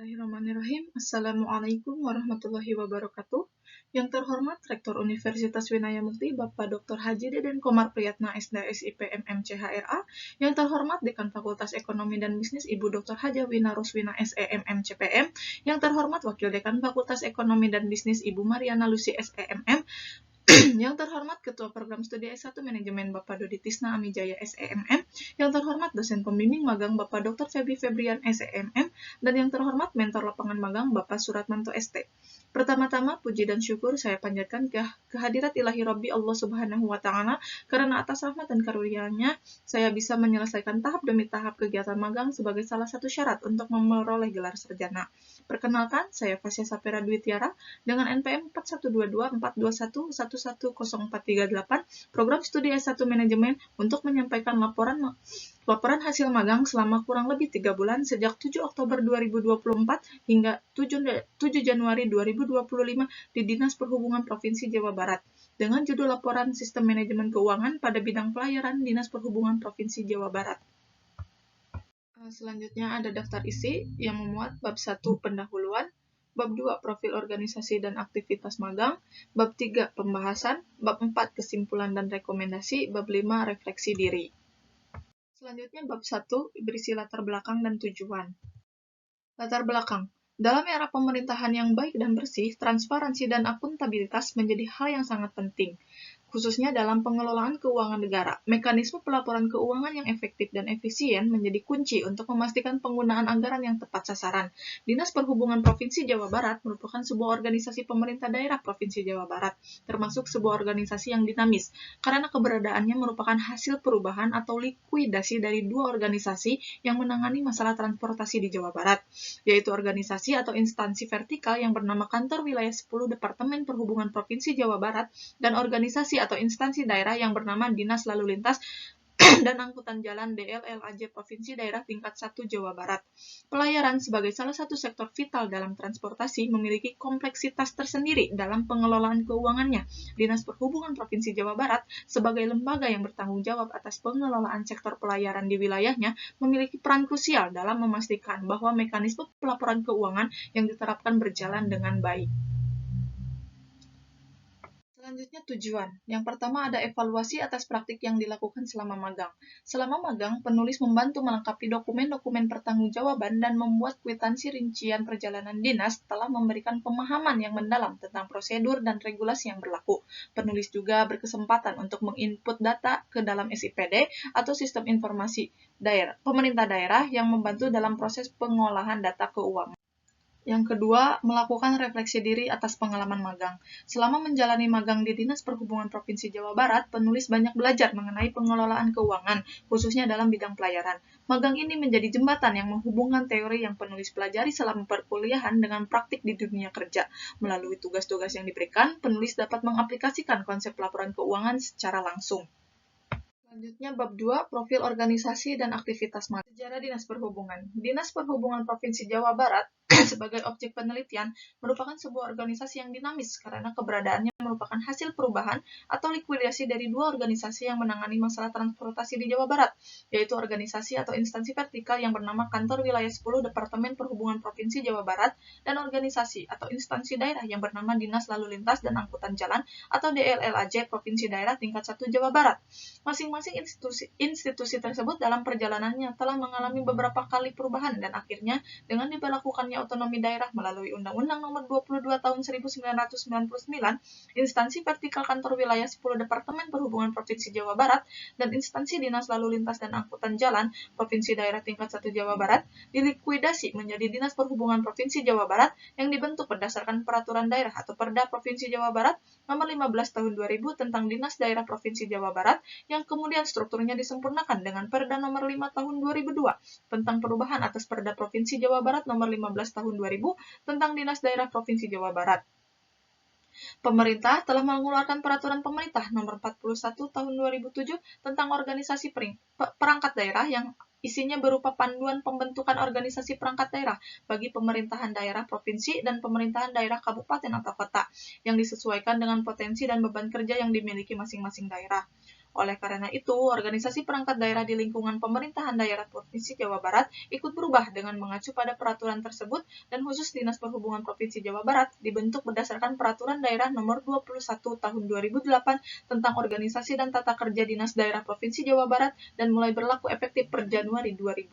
Bismillahirrahmanirrahim. Assalamualaikum warahmatullahi wabarakatuh. Yang terhormat Rektor Universitas Winaya Mukti Bapak Dr. Haji Deden Komar Priyatna SDSIP MMCHRA. Yang terhormat Dekan Fakultas Ekonomi dan Bisnis Ibu Dr. Haja Wina Ruswina SEMM CPM. Yang terhormat Wakil Dekan Fakultas Ekonomi dan Bisnis Ibu Mariana Lucy SEMM. Yang terhormat Ketua Program Studi S1 Manajemen Bapak Dodi Tisna Amijaya SEMM, yang terhormat Dosen Pembimbing Magang Bapak Dr. Febi Febrian SEMM, dan yang terhormat Mentor Lapangan Magang Bapak Suratmanto ST. Pertama-tama, puji dan syukur saya panjatkan kehadirat ilahi Rabbi Allah Subhanahu wa Ta'ala, karena atas rahmat dan karunia-Nya saya bisa menyelesaikan tahap demi tahap kegiatan magang sebagai salah satu syarat untuk memperoleh gelar sarjana. Perkenalkan, saya Fasya Sapera Dwi Tiara dengan NPM 412242110438, program studi S1 Manajemen, untuk menyampaikan laporan hasil magang selama kurang lebih 3 bulan sejak 7 Oktober 2024 hingga 7 Januari 2025 di Dinas Perhubungan Provinsi Jawa Barat dengan judul laporan Sistem Manajemen Keuangan pada bidang pelayaran Dinas Perhubungan Provinsi Jawa Barat. Selanjutnya ada daftar isi yang memuat bab 1 pendahuluan, bab 2 profil organisasi dan aktivitas magang, bab 3 pembahasan, bab 4 kesimpulan dan rekomendasi, bab 5 refleksi diri. Selanjutnya bab 1 berisi latar belakang dan tujuan. Latar belakang. Dalam era pemerintahan yang baik dan bersih, transparansi dan akuntabilitas menjadi hal yang sangat penting, khususnya dalam pengelolaan keuangan negara. Mekanisme pelaporan keuangan yang efektif dan efisien menjadi kunci untuk memastikan penggunaan anggaran yang tepat sasaran. Dinas Perhubungan Provinsi Jawa Barat merupakan sebuah organisasi pemerintah daerah Provinsi Jawa Barat, termasuk sebuah organisasi yang dinamis, karena keberadaannya merupakan hasil perubahan atau likuidasi dari dua organisasi yang menangani masalah transportasi di Jawa Barat, yaitu organisasi atau instansi vertikal yang bernama Kantor Wilayah 10 Departemen Perhubungan Provinsi Jawa Barat dan organisasi atau instansi daerah yang bernama Dinas Lalu Lintas dan Angkutan Jalan DLLAJ Provinsi Daerah Tingkat 1 Jawa Barat. Pelayaran sebagai salah satu sektor vital dalam transportasi memiliki kompleksitas tersendiri dalam pengelolaan keuangannya. Dinas Perhubungan Provinsi Jawa Barat sebagai lembaga yang bertanggung jawab atas pengelolaan sektor pelayaran di wilayahnya memiliki peran krusial dalam memastikan bahwa mekanisme pelaporan keuangan yang diterapkan berjalan dengan baik. Selanjutnya tujuan. Yang pertama ada evaluasi atas praktik yang dilakukan selama magang. Selama magang, penulis membantu melengkapi dokumen-dokumen pertanggungjawaban dan membuat kwitansi rincian perjalanan dinas setelah memberikan pemahaman yang mendalam tentang prosedur dan regulasi yang berlaku. Penulis juga berkesempatan untuk menginput data ke dalam SIPD atau Sistem Informasi Pemerintah Daerah yang membantu dalam proses pengolahan data keuangan. Yang kedua, melakukan refleksi diri atas pengalaman magang. Selama menjalani magang di Dinas Perhubungan Provinsi Jawa Barat, penulis banyak belajar mengenai pengelolaan keuangan, khususnya dalam bidang pelayaran. Magang ini menjadi jembatan yang menghubungkan teori yang penulis pelajari selama perkuliahan dengan praktik di dunia kerja. Melalui tugas-tugas yang diberikan, penulis dapat mengaplikasikan konsep laporan keuangan secara langsung. Selanjutnya bab 2, profil organisasi dan aktivitas magang. Sejarah Dinas Perhubungan. Dinas Perhubungan Provinsi Jawa Barat sebagai objek penelitian merupakan sebuah organisasi yang dinamis karena keberadaannya merupakan hasil perubahan atau likuidasi dari dua organisasi yang menangani masalah transportasi di Jawa Barat, yaitu organisasi atau instansi vertikal yang bernama Kantor Wilayah 10 Departemen Perhubungan Provinsi Jawa Barat dan organisasi atau instansi daerah yang bernama Dinas Lalu Lintas dan Angkutan Jalan atau DLLAJ Provinsi Daerah Tingkat 1 Jawa Barat. Masing-masing institusi tersebut dalam perjalanannya telah mengalami beberapa kali perubahan dan akhirnya dengan diberlakukannya otonomi daerah melalui Undang-Undang Nomor 22 Tahun 1999, instansi vertikal Kantor Wilayah 10 Departemen Perhubungan Provinsi Jawa Barat dan instansi Dinas Lalu Lintas dan Angkutan Jalan Provinsi Daerah Tingkat 1 Jawa Barat dilikuidasi menjadi Dinas Perhubungan Provinsi Jawa Barat yang dibentuk berdasarkan Peraturan Daerah atau Perda Provinsi Jawa Barat Nomor 15 Tahun 2000 tentang Dinas Daerah Provinsi Jawa Barat yang kemudian strukturnya disempurnakan dengan Perda Nomor 5 Tahun 2002 tentang perubahan atas Perda Provinsi Jawa Barat Nomor 15 Tahun 2000 tentang Dinas Daerah Provinsi Jawa Barat. Pemerintah telah mengeluarkan Peraturan Pemerintah Nomor 41 Tahun 2007 tentang organisasi perangkat daerah yang isinya berupa panduan pembentukan organisasi perangkat daerah bagi pemerintahan daerah provinsi dan pemerintahan daerah kabupaten atau kota yang disesuaikan dengan potensi dan beban kerja yang dimiliki masing-masing daerah. Oleh karena itu, organisasi perangkat daerah di lingkungan pemerintahan daerah Provinsi Jawa Barat ikut berubah dengan mengacu pada peraturan tersebut dan khusus Dinas Perhubungan Provinsi Jawa Barat dibentuk berdasarkan Peraturan Daerah Nomor 21 Tahun 2008 tentang Organisasi dan Tata Kerja Dinas Daerah Provinsi Jawa Barat dan mulai berlaku efektif per Januari 2009.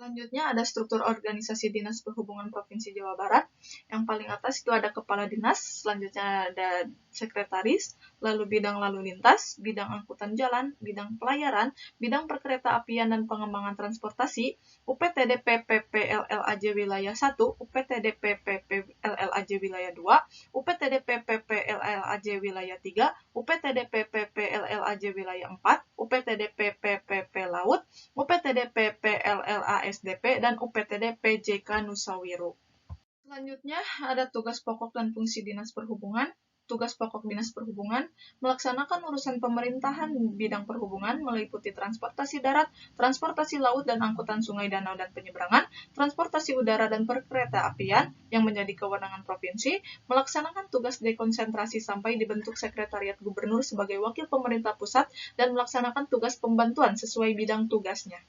Selanjutnya ada struktur organisasi Dinas Perhubungan Provinsi Jawa Barat. Yang paling atas itu ada Kepala Dinas, selanjutnya ada Sekretaris, lalu bidang lalu lintas, bidang angkutan jalan, bidang pelayaran, bidang perkereta apian dan pengembangan transportasi, UPTD PPPLLAJ Wilayah 1, UPTD PPPLLAJ Wilayah 2, UPTD PPPLLAJ Wilayah 3, UPTD PPPLLAJ Wilayah 4, UPTD PPPP Laut, UPTD PPLLASDP, dan UPTD PJK Nusawiru. Selanjutnya ada tugas pokok dan fungsi Dinas Perhubungan. Tugas pokok Dinas Perhubungan melaksanakan urusan pemerintahan bidang perhubungan meliputi transportasi darat, transportasi laut dan angkutan sungai, danau, dan penyeberangan, transportasi udara dan perkereta apian yang menjadi kewenangan provinsi, melaksanakan tugas dekonsentrasi sampai dibentuk Sekretariat Gubernur sebagai wakil pemerintah pusat dan melaksanakan tugas pembantuan sesuai bidang tugasnya.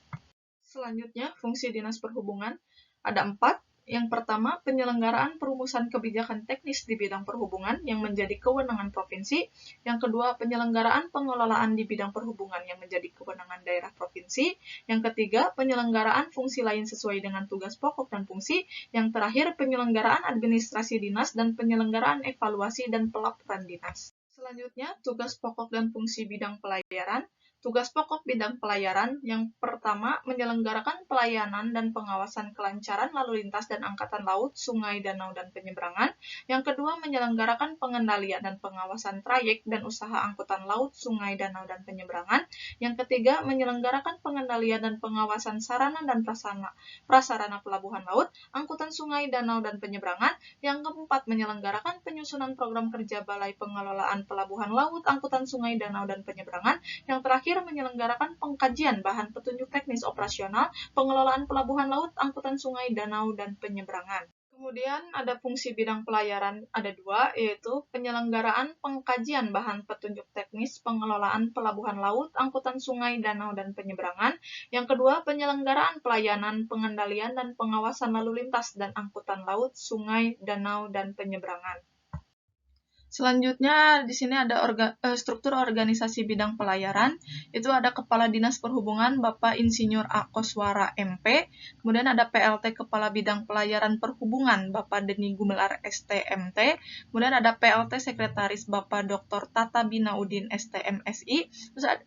Selanjutnya, fungsi Dinas Perhubungan ada 4. Yang pertama, penyelenggaraan perumusan kebijakan teknis di bidang perhubungan yang menjadi kewenangan provinsi. Yang kedua, penyelenggaraan pengelolaan di bidang perhubungan yang menjadi kewenangan daerah provinsi. Yang ketiga, penyelenggaraan fungsi lain sesuai dengan tugas pokok dan fungsi. Yang terakhir, penyelenggaraan administrasi dinas dan penyelenggaraan evaluasi dan pelaporan dinas. Selanjutnya, tugas pokok dan fungsi bidang pelayaran. Tugas pokok bidang pelayaran yang pertama menyelenggarakan pelayanan dan pengawasan kelancaran lalu lintas dan angkatan laut, sungai, danau, dan penyeberangan. Yang kedua menyelenggarakan pengendalian dan pengawasan trayek dan usaha angkutan laut, sungai, danau, dan penyeberangan. Yang ketiga menyelenggarakan pengendalian dan pengawasan sarana dan prasarana pelabuhan laut, angkutan sungai, danau, dan penyeberangan. Yang keempat menyelenggarakan penyusunan program kerja Balai Pengelolaan Pelabuhan Laut, Angkutan Sungai, Danau, dan Penyeberangan. Yang terakhir menyelenggarakan pengkajian bahan petunjuk teknis operasional, pengelolaan pelabuhan laut, angkutan sungai, danau, dan penyeberangan. Kemudian ada fungsi bidang pelayaran ada 2, yaitu penyelenggaraan pengkajian bahan petunjuk teknis, pengelolaan pelabuhan laut, angkutan sungai, danau, dan penyeberangan. Yang kedua, penyelenggaraan pelayanan, pengendalian, dan pengawasan lalu lintas dan angkutan laut, sungai, danau, dan penyeberangan. Selanjutnya di sini ada struktur organisasi bidang pelayaran. Itu ada Kepala Dinas Perhubungan Bapak Insinyur A. Koswara MP, kemudian ada PLT Kepala Bidang Pelayaran Perhubungan Bapak Deni Gumelar STMT, kemudian ada PLT Sekretaris Bapak Dr. Tata Binaudin STMSI,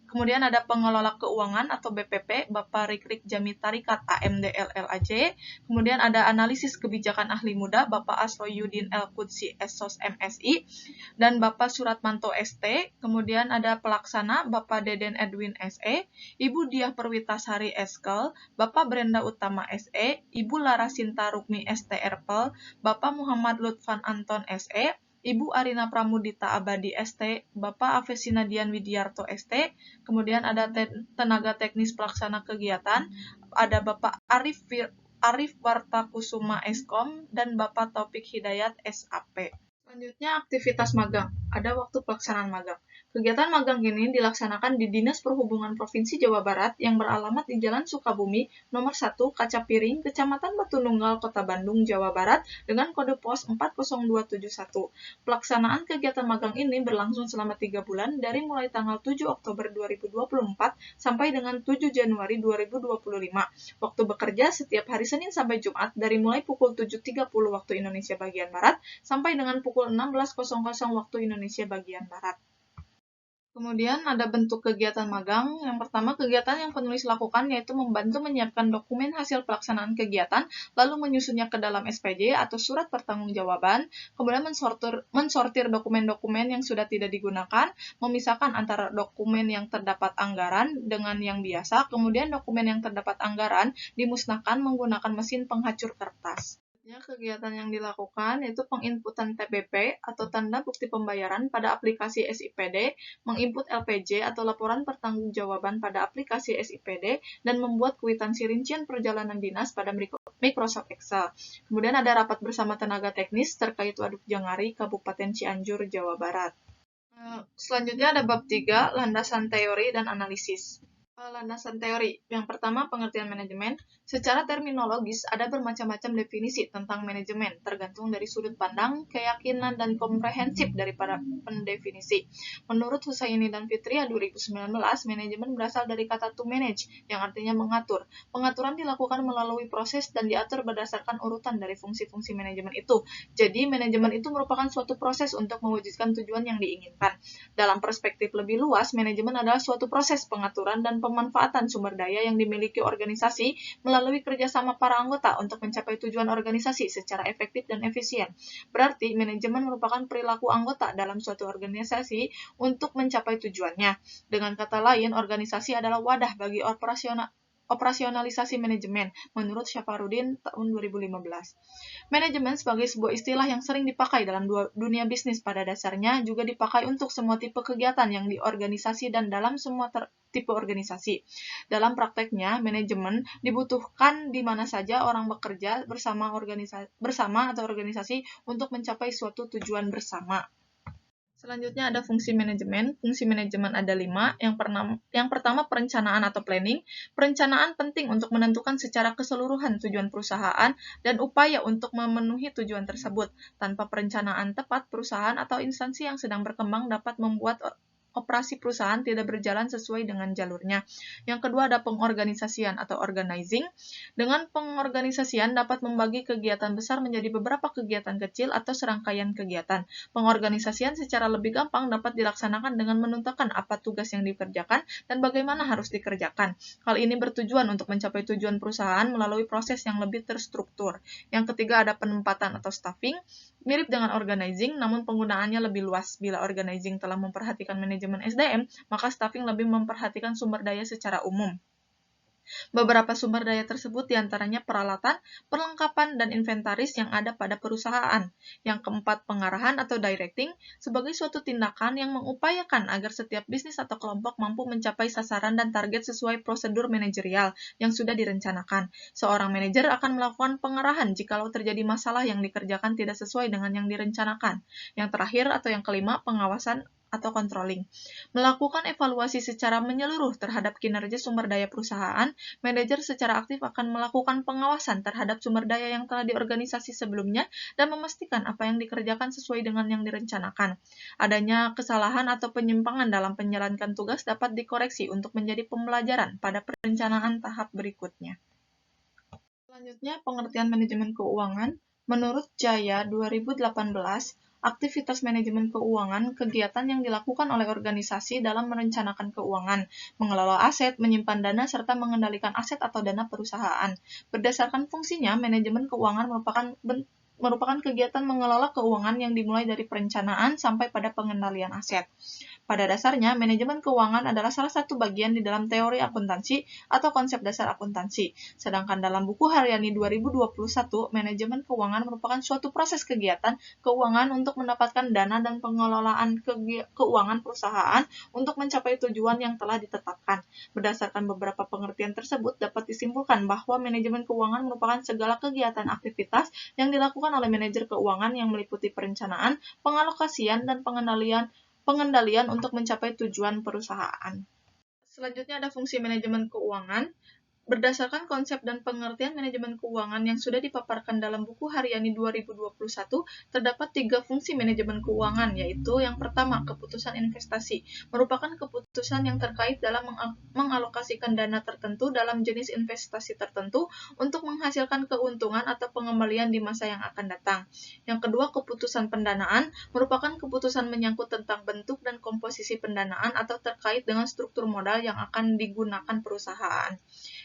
kemudian ada Pengelola Keuangan atau BPP Bapak Rikrik Jami Tarikat AMD LLAJ, kemudian ada Analisis Kebijakan Ahli Muda Bapak Asroyudin L. Kudsi SOS MSI, dan Bapak Suratmanto ST, kemudian ada pelaksana Bapak Deden Edwin SE, Ibu Diah Perwitasari Eskel, Bapak Brenda Utama SE, Ibu Lara Sinta Rukmi ST Erpel, Bapak Muhammad Lutfan Anton SE, Ibu Arina Pramudita Abadi ST, Bapak Avesina Dian Widiarto ST, kemudian ada tenaga teknis pelaksana kegiatan, ada Bapak Arif Wartakusuma Eskom, dan Bapak Taufik Hidayat SAP. Selanjutnya, aktivitas magang. Ada waktu pelaksanaan magang. Kegiatan magang ini dilaksanakan di Dinas Perhubungan Provinsi Jawa Barat yang beralamat di Jalan Sukabumi, nomor 1, Kaca Piring, Kecamatan Batu Nunggal, Kota Bandung, Jawa Barat, dengan kode pos 40271. Pelaksanaan kegiatan magang ini berlangsung selama 3 bulan dari mulai tanggal 7 Oktober 2024 sampai dengan 7 Januari 2025. Waktu bekerja setiap hari Senin sampai Jumat dari mulai pukul 7.30 waktu Indonesia bagian Barat sampai dengan pukul 16.00 waktu Indonesia bagian Barat. Kemudian ada bentuk kegiatan magang. Yang pertama, kegiatan yang penulis lakukan yaitu membantu menyiapkan dokumen hasil pelaksanaan kegiatan, lalu menyusunnya ke dalam SPJ atau surat pertanggungjawaban, kemudian mensortir dokumen-dokumen yang sudah tidak digunakan, memisahkan antara dokumen yang terdapat anggaran dengan yang biasa, kemudian dokumen yang terdapat anggaran dimusnahkan menggunakan mesin penghacur kertas. Kegiatan yang dilakukan yaitu penginputan TBP atau tanda bukti pembayaran pada aplikasi SIPD, menginput LPJ atau laporan pertanggungjawaban pada aplikasi SIPD, dan membuat kwitansi rincian perjalanan dinas pada Microsoft Excel. Kemudian ada rapat bersama tenaga teknis terkait Waduk Jangari, Kabupaten Cianjur, Jawa Barat. Selanjutnya ada bab 3, landasan teori dan analisis. Landasan teori. Yang pertama, pengertian manajemen. Secara terminologis, ada bermacam-macam definisi tentang manajemen, tergantung dari sudut pandang, keyakinan, dan komprehensif dari para pendefinisi. Menurut Husaini dan Fitria 2019, manajemen berasal dari kata to manage, yang artinya mengatur. Pengaturan dilakukan melalui proses dan diatur berdasarkan urutan dari fungsi-fungsi manajemen itu. Jadi, manajemen itu merupakan suatu proses untuk mewujudkan tujuan yang diinginkan. Dalam perspektif lebih luas, manajemen adalah suatu proses pengaturan dan pemanfaatan sumber daya yang dimiliki organisasi melalui kerjasama para anggota untuk mencapai tujuan organisasi secara efektif dan efisien. Berarti, manajemen merupakan perilaku anggota dalam suatu organisasi untuk mencapai tujuannya. Dengan kata lain, organisasi adalah wadah bagi operasionalisasi manajemen, menurut Syafarudin tahun 2015. Manajemen sebagai sebuah istilah yang sering dipakai dalam dunia bisnis pada dasarnya juga dipakai untuk semua tipe kegiatan yang di organisasi dan dalam semua tipe organisasi. Dalam prakteknya, manajemen dibutuhkan di mana saja orang bekerja bersama atau organisasi untuk mencapai suatu tujuan bersama. Selanjutnya ada fungsi manajemen. Fungsi manajemen ada 5. Yang pertama, perencanaan atau planning. Perencanaan penting untuk menentukan secara keseluruhan tujuan perusahaan dan upaya untuk memenuhi tujuan tersebut. Tanpa perencanaan tepat, perusahaan atau instansi yang sedang berkembang dapat membuat operasi perusahaan tidak berjalan sesuai dengan jalurnya. Yang kedua ada pengorganisasian atau organizing. Dengan pengorganisasian dapat membagi kegiatan besar menjadi beberapa kegiatan kecil atau serangkaian kegiatan. Pengorganisasian secara lebih gampang dapat dilaksanakan dengan menentukan apa tugas yang dikerjakan dan bagaimana harus dikerjakan. Hal ini bertujuan untuk mencapai tujuan perusahaan melalui proses yang lebih terstruktur. Yang ketiga ada penempatan atau staffing. Mirip dengan organizing, namun penggunaannya lebih luas. Bila organizing telah memperhatikan manajemen SDM, maka staffing lebih memperhatikan sumber daya secara umum. Beberapa sumber daya tersebut diantaranya peralatan, perlengkapan, dan inventaris yang ada pada perusahaan. Yang keempat, pengarahan atau directing sebagai suatu tindakan yang mengupayakan agar setiap bisnis atau kelompok mampu mencapai sasaran dan target sesuai prosedur manajerial yang sudah direncanakan. Seorang manajer akan melakukan pengarahan jikalau terjadi masalah yang dikerjakan tidak sesuai dengan yang direncanakan. Yang terakhir atau yang kelima, pengawasan atau controlling. Melakukan evaluasi secara menyeluruh terhadap kinerja sumber daya perusahaan, manajer secara aktif akan melakukan pengawasan terhadap sumber daya yang telah diorganisasi sebelumnya dan memastikan apa yang dikerjakan sesuai dengan yang direncanakan. Adanya kesalahan atau penyimpangan dalam menjalankan tugas dapat dikoreksi untuk menjadi pembelajaran pada perencanaan tahap berikutnya. Selanjutnya, pengertian manajemen keuangan. Menurut Jaya 2018, aktivitas manajemen keuangan, kegiatan yang dilakukan oleh organisasi dalam merencanakan keuangan, mengelola aset, menyimpan dana, serta mengendalikan aset atau dana perusahaan. Berdasarkan fungsinya, manajemen keuangan merupakan kegiatan mengelola keuangan yang dimulai dari perencanaan sampai pada pengendalian aset. Pada dasarnya, manajemen keuangan adalah salah satu bagian di dalam teori akuntansi atau konsep dasar akuntansi. Sedangkan dalam buku Haryani 2021, manajemen keuangan merupakan suatu proses kegiatan keuangan untuk mendapatkan dana dan pengelolaan keuangan perusahaan untuk mencapai tujuan yang telah ditetapkan. Berdasarkan beberapa pengertian tersebut, dapat disimpulkan bahwa manajemen keuangan merupakan segala kegiatan aktivitas yang dilakukan oleh manajer keuangan yang meliputi perencanaan, pengalokasian, dan pengendalian untuk mencapai tujuan perusahaan. Selanjutnya ada fungsi manajemen keuangan. Berdasarkan konsep dan pengertian manajemen keuangan yang sudah dipaparkan dalam buku Haryani 2021, terdapat 3 fungsi manajemen keuangan, yaitu yang pertama, keputusan investasi, merupakan keputusan yang terkait dalam mengalokasikan dana tertentu dalam jenis investasi tertentu untuk menghasilkan keuntungan atau pengembalian di masa yang akan datang. Yang kedua, keputusan pendanaan, merupakan keputusan menyangkut tentang bentuk dan komposisi pendanaan atau terkait dengan struktur modal yang akan digunakan perusahaan.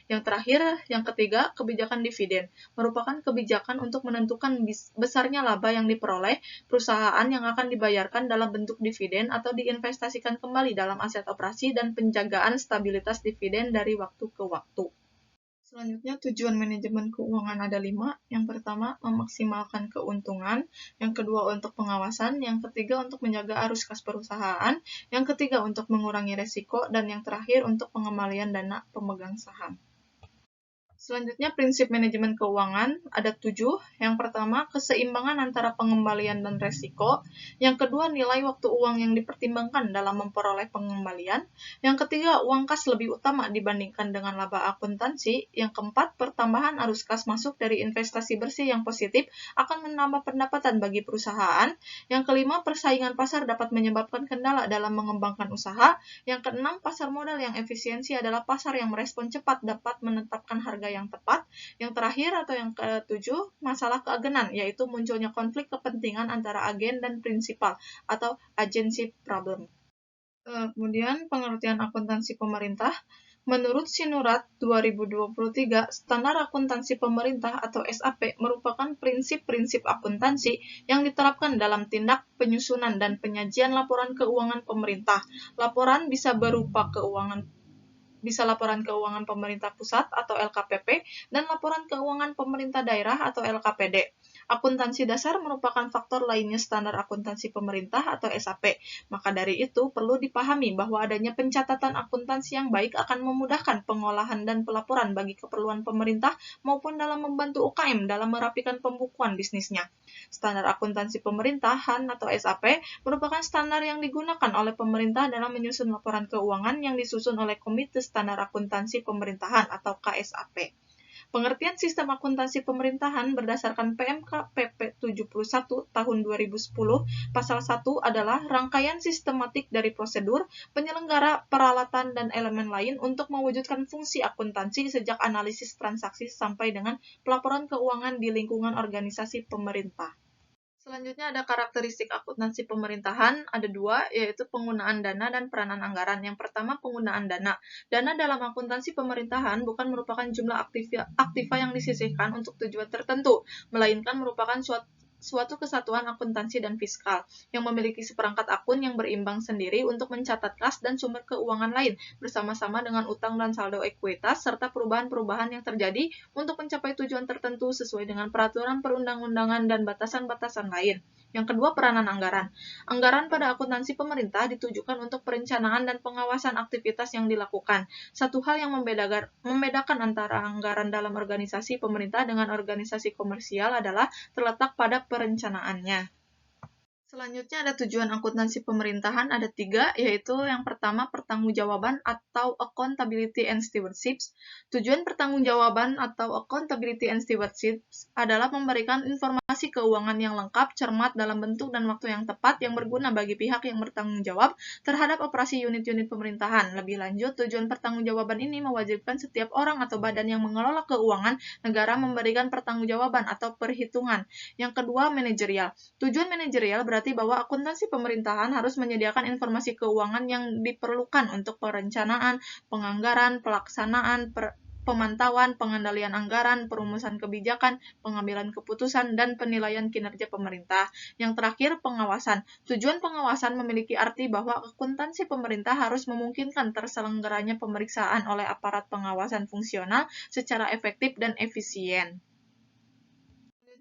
Yang terakhir, yang ketiga, kebijakan dividen, merupakan kebijakan untuk menentukan besarnya laba yang diperoleh perusahaan yang akan dibayarkan dalam bentuk dividen atau diinvestasikan kembali dalam aset operasi dan penjagaan stabilitas dividen dari waktu ke waktu. Selanjutnya, tujuan manajemen keuangan ada 5. Yang pertama, memaksimalkan keuntungan. Yang kedua, untuk pengawasan. Yang ketiga, untuk menjaga arus kas perusahaan. Yang ketiga, untuk mengurangi resiko. Dan yang terakhir, untuk pengembalian dana pemegang saham. Selanjutnya, prinsip manajemen keuangan ada 7. Yang pertama, keseimbangan antara pengembalian dan resiko. Yang kedua, nilai waktu uang yang dipertimbangkan dalam memperoleh pengembalian. Yang ketiga, uang kas lebih utama dibandingkan dengan laba akuntansi. Yang keempat, pertambahan arus kas masuk dari investasi bersih yang positif akan menambah pendapatan bagi perusahaan. Yang kelima, persaingan pasar dapat menyebabkan kendala dalam mengembangkan usaha. Yang keenam, pasar modal yang efisiensi adalah pasar yang merespon cepat dapat menetapkan harga yang tepat. Yang terakhir atau yang ketujuh, masalah keagenan, yaitu munculnya konflik kepentingan antara agen dan prinsipal atau agency problem. Kemudian pengertian akuntansi pemerintah. Menurut Sinurat 2023, Standar Akuntansi Pemerintah atau SAP merupakan prinsip-prinsip akuntansi yang diterapkan dalam tindak penyusunan dan penyajian laporan keuangan pemerintah. Laporan bisa berupa laporan keuangan pemerintah pusat atau LKPP dan laporan keuangan pemerintah daerah atau LKPD. Akuntansi dasar merupakan faktor lainnya standar akuntansi pemerintah atau SAP. Maka dari itu perlu dipahami bahwa adanya pencatatan akuntansi yang baik akan memudahkan pengolahan dan pelaporan bagi keperluan pemerintah maupun dalam membantu UKM dalam merapikan pembukuan bisnisnya. Standar akuntansi pemerintahan atau SAP merupakan standar yang digunakan oleh pemerintah dalam menyusun laporan keuangan yang disusun oleh Komite Standar Akuntansi Pemerintahan atau KSAP. Pengertian sistem akuntansi pemerintahan berdasarkan PMK PP 71 tahun 2010, pasal 1 adalah rangkaian sistematik dari prosedur, penyelenggara, peralatan, dan elemen lain untuk mewujudkan fungsi akuntansi sejak analisis transaksi sampai dengan pelaporan keuangan di lingkungan organisasi pemerintah. Selanjutnya ada karakteristik akuntansi pemerintahan, ada 2, yaitu penggunaan dana dan peranan anggaran. Yang pertama, penggunaan dana. Dana dalam akuntansi pemerintahan bukan merupakan jumlah aktiva yang disisihkan untuk tujuan tertentu, melainkan merupakan suatu kesatuan akuntansi dan fiskal yang memiliki seperangkat akun yang berimbang sendiri untuk mencatat kas dan sumber keuangan lain bersama-sama dengan utang dan saldo ekuitas serta perubahan-perubahan yang terjadi untuk mencapai tujuan tertentu sesuai dengan peraturan perundang-undangan dan batasan-batasan lain. Yang kedua, peranan anggaran. Anggaran pada akuntansi pemerintah ditujukan untuk perencanaan dan pengawasan aktivitas yang dilakukan. Satu hal yang membedakan antara anggaran dalam organisasi pemerintah dengan organisasi komersial adalah terletak pada perencanaannya. Selanjutnya ada tujuan akuntansi pemerintahan, ada 3, yaitu yang pertama pertanggungjawaban atau accountability and stewardship. Tujuan pertanggungjawaban atau accountability and stewardship adalah memberikan informasi keuangan yang lengkap, cermat dalam bentuk dan waktu yang tepat yang berguna bagi pihak yang bertanggung jawab terhadap operasi unit-unit pemerintahan. Lebih lanjut, tujuan pertanggungjawaban ini mewajibkan setiap orang atau badan yang mengelola keuangan negara memberikan pertanggungjawaban atau perhitungan. Yang kedua, manajerial. Tujuan manajerial berarti bahwa akuntansi pemerintahan harus menyediakan informasi keuangan yang diperlukan untuk perencanaan, penganggaran, pelaksanaan, pemantauan, pengendalian anggaran, perumusan kebijakan, pengambilan keputusan, dan penilaian kinerja pemerintah. Yang terakhir, pengawasan. Tujuan pengawasan memiliki arti bahwa akuntansi pemerintah harus memungkinkan terselenggaranya pemeriksaan oleh aparat pengawasan fungsional secara efektif dan efisien.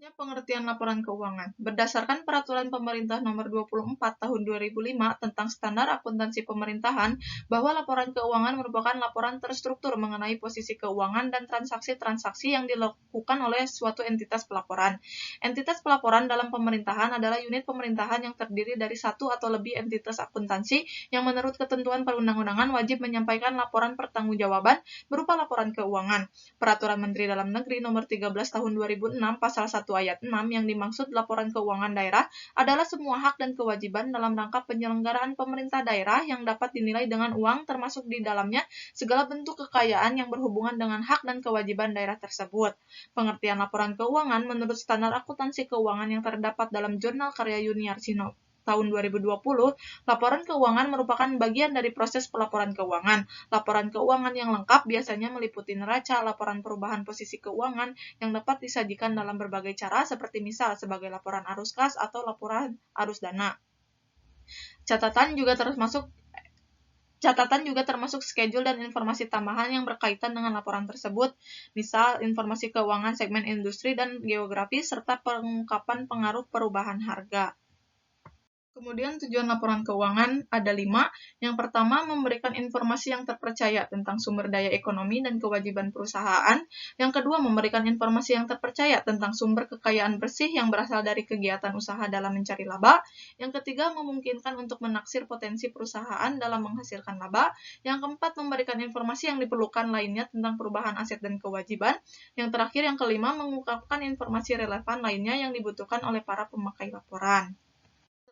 Pengertian laporan keuangan. Berdasarkan Peraturan Pemerintah Nomor 24 Tahun 2005 tentang Standar Akuntansi Pemerintahan, bahwa laporan keuangan merupakan laporan terstruktur mengenai posisi keuangan dan transaksi-transaksi yang dilakukan oleh suatu entitas pelaporan. Entitas pelaporan dalam pemerintahan adalah unit pemerintahan yang terdiri dari satu atau lebih entitas akuntansi yang menurut ketentuan perundang-undangan wajib menyampaikan laporan pertanggungjawaban berupa laporan keuangan. Peraturan Menteri Dalam Negeri Nomor 13 Tahun 2006 Pasal 1 ayat 6 yang dimaksud laporan keuangan daerah adalah semua hak dan kewajiban dalam rangka penyelenggaraan pemerintah daerah yang dapat dinilai dengan uang termasuk di dalamnya segala bentuk kekayaan yang berhubungan dengan hak dan kewajiban daerah tersebut. Pengertian laporan keuangan menurut standar akuntansi keuangan yang terdapat dalam Jurnal Karya Yuniarsino tahun 2020, laporan keuangan merupakan bagian dari proses pelaporan keuangan. Laporan keuangan yang lengkap biasanya meliputi neraca, laporan perubahan posisi keuangan yang dapat disajikan dalam berbagai cara seperti misal sebagai laporan arus kas atau laporan arus dana. Catatan juga termasuk schedule dan informasi tambahan yang berkaitan dengan laporan tersebut, misal informasi keuangan segmen industri dan geografi serta pengungkapan pengaruh perubahan harga. Kemudian tujuan laporan keuangan ada 5. Yang pertama, memberikan informasi yang terpercaya tentang sumber daya ekonomi dan kewajiban perusahaan. Yang kedua, memberikan informasi yang terpercaya tentang sumber kekayaan bersih yang berasal dari kegiatan usaha dalam mencari laba. Yang ketiga, memungkinkan untuk menaksir potensi perusahaan dalam menghasilkan laba. Yang keempat, memberikan informasi yang diperlukan lainnya tentang perubahan aset dan kewajiban. Yang terakhir, yang kelima, mengungkapkan informasi relevan lainnya yang dibutuhkan oleh para pemakai laporan.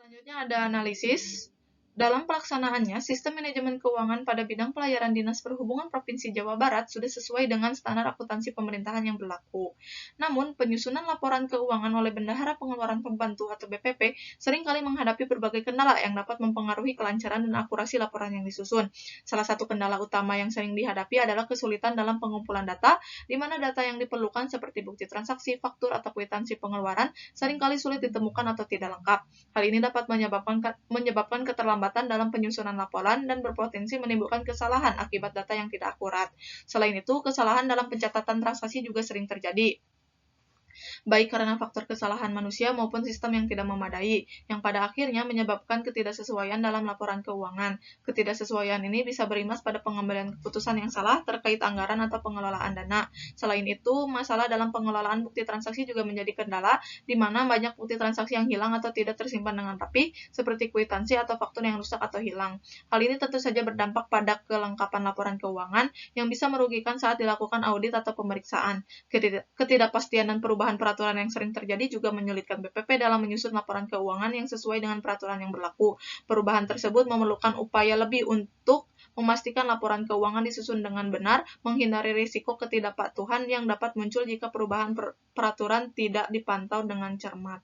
Selanjutnya ada analisis. Dalam pelaksanaannya, sistem manajemen keuangan pada bidang pelayaran Dinas Perhubungan Provinsi Jawa Barat sudah sesuai dengan standar akuntansi pemerintahan yang berlaku. Namun, penyusunan laporan keuangan oleh Bendahara Pengeluaran Pembantu atau BPP seringkali menghadapi berbagai kendala yang dapat mempengaruhi kelancaran dan akurasi laporan yang disusun. Salah satu kendala utama yang sering dihadapi adalah kesulitan dalam pengumpulan data, di mana data yang diperlukan seperti bukti transaksi, faktur, atau kwitansi pengeluaran seringkali sulit ditemukan atau tidak lengkap. Hal ini dapat menyebabkan keterlambatan dalam penyusunan laporan dan berpotensi menimbulkan kesalahan akibat data yang tidak akurat. Selain itu, kesalahan dalam pencatatan transaksi juga sering terjadi, baik karena faktor kesalahan manusia maupun sistem yang tidak memadai, yang pada akhirnya menyebabkan ketidaksesuaian dalam laporan keuangan. Ketidaksesuaian ini bisa berimbas pada pengambilan keputusan yang salah terkait anggaran atau pengelolaan dana. Selain itu, masalah dalam pengelolaan bukti transaksi juga menjadi kendala, di mana banyak bukti transaksi yang hilang atau tidak tersimpan dengan rapi, seperti kwitansi atau faktur yang rusak atau hilang. Hal ini tentu saja berdampak pada kelengkapan laporan keuangan, yang bisa merugikan saat dilakukan audit atau pemeriksaan. Ketidakpastian dan perubahan peraturan yang sering terjadi juga menyulitkan BPP dalam menyusun laporan keuangan yang sesuai dengan peraturan yang berlaku. Perubahan tersebut memerlukan upaya lebih untuk memastikan laporan keuangan disusun dengan benar, menghindari risiko ketidakpatuhan yang dapat muncul jika perubahan peraturan tidak dipantau dengan cermat.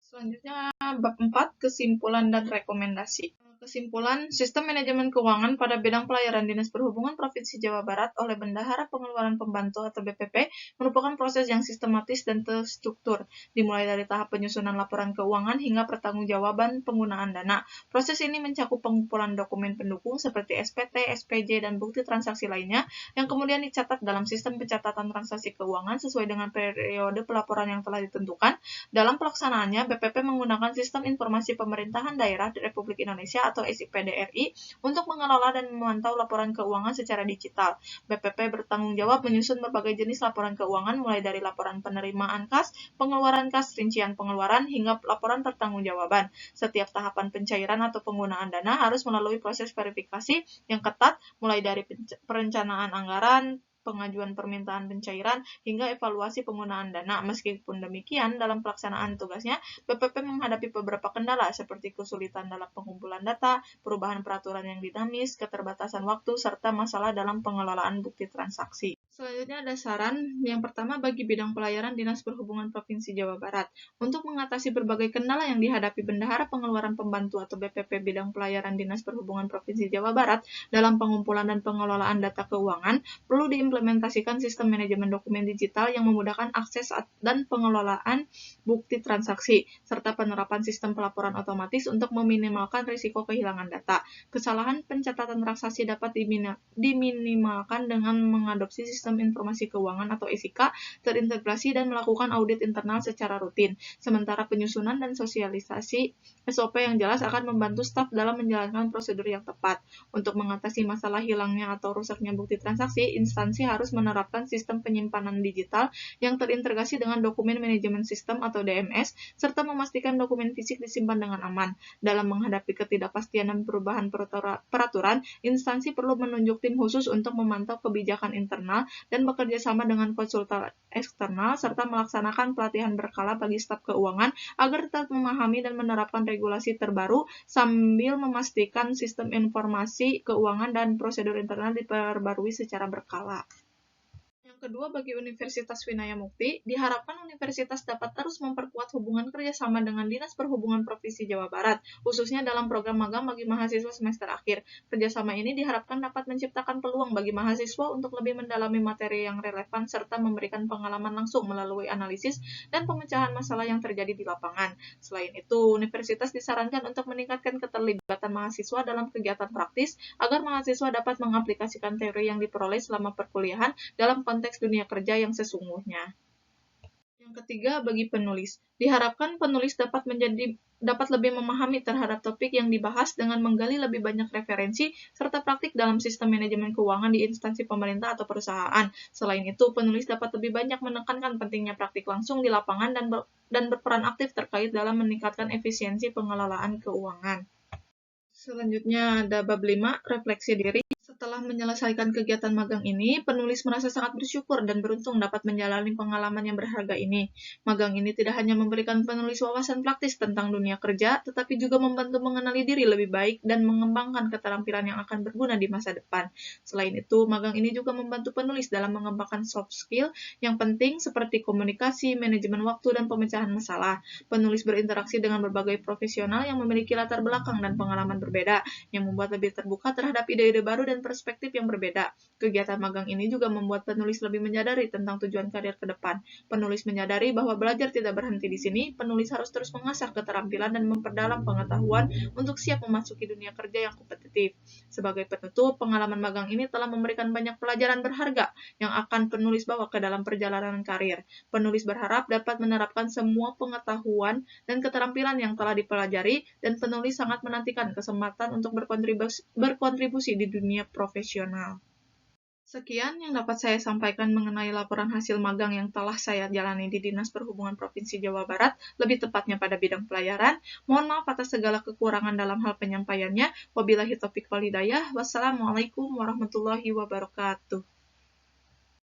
Selanjutnya, bab 4, kesimpulan dan rekomendasi. Kesimpulan, sistem manajemen keuangan pada bidang pelayaran Dinas Perhubungan Provinsi Jawa Barat oleh Bendahara Pengeluaran Pembantu atau BPP merupakan proses yang sistematis dan terstruktur, dimulai dari tahap penyusunan laporan keuangan hingga pertanggungjawaban penggunaan dana. Proses ini mencakup pengumpulan dokumen pendukung seperti SPT, SPJ, dan bukti transaksi lainnya, yang kemudian dicatat dalam sistem pencatatan transaksi keuangan sesuai dengan periode pelaporan yang telah ditentukan. Dalam pelaksanaannya, BPP menggunakan Sistem Informasi Pemerintahan Daerah Republik Indonesia atau SIPDRI untuk mengelola dan memantau laporan keuangan secara digital. BPP bertanggung jawab menyusun berbagai jenis laporan keuangan mulai dari laporan penerimaan kas, pengeluaran kas, rincian pengeluaran, hingga laporan pertanggungjawaban. Setiap tahapan pencairan atau penggunaan dana harus melalui proses verifikasi yang ketat, mulai dari perencanaan anggaran, pengajuan permintaan pencairan, hingga evaluasi penggunaan dana. Meskipun demikian, dalam pelaksanaan tugasnya, BPP menghadapi beberapa kendala seperti kesulitan dalam pengumpulan data, perubahan peraturan yang dinamis, keterbatasan waktu, serta masalah dalam pengelolaan bukti transaksi. Selanjutnya ada saran. Yang pertama, bagi bidang pelayaran Dinas Perhubungan Provinsi Jawa Barat. Untuk mengatasi berbagai kendala yang dihadapi Bendahara Pengeluaran Pembantu atau BPP bidang pelayaran Dinas Perhubungan Provinsi Jawa Barat dalam pengumpulan dan pengelolaan data keuangan, perlu diimplementasikan sistem manajemen dokumen digital yang memudahkan akses dan pengelolaan bukti transaksi, serta penerapan sistem pelaporan otomatis untuk meminimalkan risiko kehilangan data. Kesalahan pencatatan transaksi dapat diminimalkan dengan mengadopsi Sistem Informasi Keuangan atau SIK terintegrasi dan melakukan audit internal secara rutin. Sementara penyusunan dan sosialisasi SOP yang jelas akan membantu staf dalam menjalankan prosedur yang tepat. Untuk mengatasi masalah hilangnya atau rusaknya bukti transaksi, instansi harus menerapkan sistem penyimpanan digital yang terintegrasi dengan dokumen manajemen sistem atau DMS, serta memastikan dokumen fisik disimpan dengan aman. Dalam menghadapi ketidakpastian dan perubahan peraturan, instansi perlu menunjuk tim khusus untuk memantau kebijakan internal dan bekerja sama dengan konsultan eksternal, serta melaksanakan pelatihan berkala bagi staf keuangan agar tetap memahami dan menerapkan regulasi terbaru sambil memastikan sistem informasi keuangan dan prosedur internal diperbarui secara berkala. Yang kedua, bagi Universitas Winaya Mukti, diharapkan universitas dapat terus memperkuat hubungan kerjasama dengan Dinas Perhubungan Provinsi Jawa Barat, khususnya dalam program magang bagi mahasiswa semester akhir. Kerjasama ini diharapkan dapat menciptakan peluang bagi mahasiswa untuk lebih mendalami materi yang relevan serta memberikan pengalaman langsung melalui analisis dan pemecahan masalah yang terjadi di lapangan. Selain itu, universitas disarankan untuk meningkatkan keterlibatan mahasiswa dalam kegiatan praktis agar mahasiswa dapat mengaplikasikan teori yang diperoleh selama perkuliahan dalam konteks dunia kerja yang sesungguhnya. Yang ketiga, bagi penulis. Diharapkan penulis dapat lebih memahami terhadap topik yang dibahas dengan menggali lebih banyak referensi serta praktik dalam sistem manajemen keuangan di instansi pemerintah atau perusahaan. Selain itu, penulis dapat lebih banyak menekankan pentingnya praktik langsung di lapangan dan berperan aktif terkait dalam meningkatkan efisiensi pengelolaan keuangan. Selanjutnya ada bab 5, refleksi diri. Setelah menyelesaikan kegiatan magang ini, penulis merasa sangat bersyukur dan beruntung dapat menjalani pengalaman yang berharga ini. Magang ini tidak hanya memberikan penulis wawasan praktis tentang dunia kerja, tetapi juga membantu mengenali diri lebih baik dan mengembangkan keterampilan yang akan berguna di masa depan. Selain itu, magang ini juga membantu penulis dalam mengembangkan soft skill yang penting seperti komunikasi, manajemen waktu, dan pemecahan masalah. Penulis berinteraksi dengan berbagai profesional yang memiliki latar belakang dan pengalaman berbeda, yang membuat lebih terbuka terhadap ide-ide baru dan perspektif yang berbeda. Kegiatan magang ini juga membuat penulis lebih menyadari tentang tujuan karir ke depan. Penulis menyadari bahwa belajar tidak berhenti di sini, penulis harus terus mengasah keterampilan dan memperdalam pengetahuan untuk siap memasuki dunia kerja yang kompetitif. Sebagai penutup, pengalaman magang ini telah memberikan banyak pelajaran berharga yang akan penulis bawa ke dalam perjalanan karir. Penulis berharap dapat menerapkan semua pengetahuan dan keterampilan yang telah dipelajari, dan penulis sangat menantikan kesempatan untuk berkontribusi di dunia profesional. Sekian yang dapat saya sampaikan mengenai laporan hasil magang yang telah saya jalani di Dinas Perhubungan Provinsi Jawa Barat, lebih tepatnya pada bidang pelayaran. Mohon maaf atas segala kekurangan dalam hal penyampaiannya. Wabillahi taufiq wal hidayah. Wassalamualaikum warahmatullahi wabarakatuh.